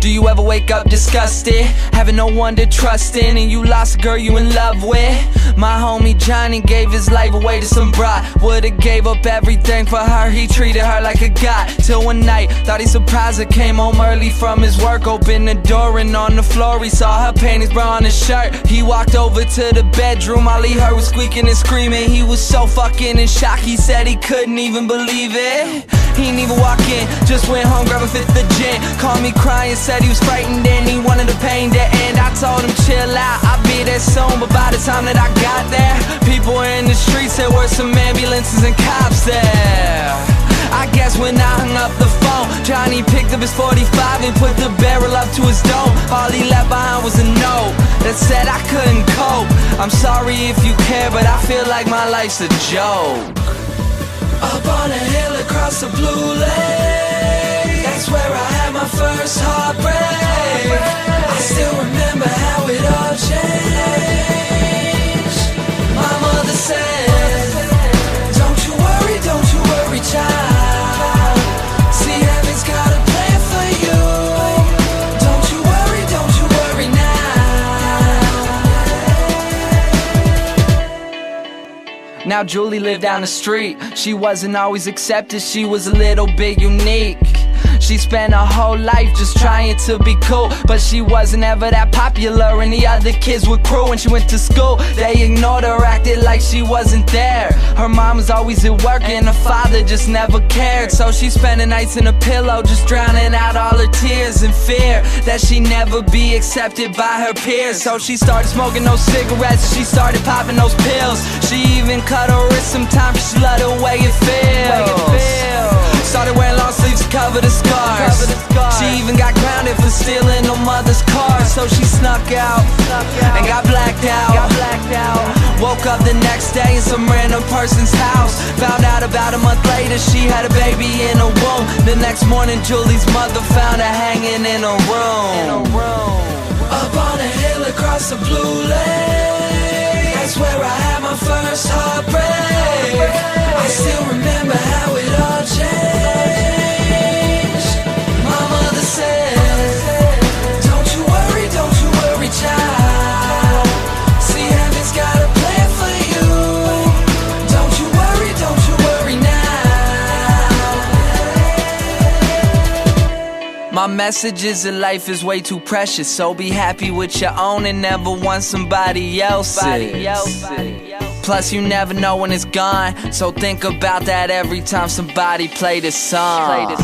Do you ever wake up disgusted, having no one to trust in, and you lost a girl you in love with? My homie Johnny gave his life away to some broad. Would've gave up everything for her, he treated her like a god. Till one night, thought he surprised her, came home early from his work. Opened the door and on the floor he saw her panties, bra on his shirt. He walked over to the bedroom, all he heard was squeaking and screaming. He was so fucking in shock, he said he couldn't even believe it. He didn't even walk in, just went home, grabbed a fifth of gin. Called me crying, said he was frightened and he wanted the pain to end. I told him chill out, I'll be there soon. But by the time that I got there, people were in the streets, there were some ambulances and cops there. I guess when I hung up the phone, Johnny picked up his 45 and put the barrel up to his dome. All he left behind was a note that said I couldn't cope. I'm sorry if you care, but I feel like my life's a joke. Up on a hill across the blue lake, that's where I had my first heartbreak. I still remember how it all changed. My mother said, don't you worry, child. See, heaven's got a plan for you. Don't you worry now. Now Julie lived down the street. She wasn't always accepted, she was a little bit unique. She spent her whole life just trying to be cool, but she wasn't ever that popular and the other kids were cruel. When she went to school, they ignored her, acted like she wasn't there. Her mom was always at work and her father just never cared. So she spent the nights in a pillow, just drowning out all her tears in fear that she'd never be accepted by her peers. So she started smoking those cigarettes, she started popping those pills. She even cut her wrist sometimes, she loved the way it feels. Started wearing long sleeves to cover the scars. She even got grounded for stealing her mother's car. So she snuck out and got blacked out. Woke up the next day in some random person's house. Found out about a month later she had a baby in her womb. The next morning Julie's mother found her hanging in her room. Up on a hill across the blue lake, that's where I had my first heartbreak. I still remember how it all changed. My mother said, don't you worry, child. See, heaven's got a plan for you. Don't you worry now. My message is that life is way too precious, so be happy with your own and never want somebody else's. Plus you never know when it's gone, so think about that every time somebody play this song.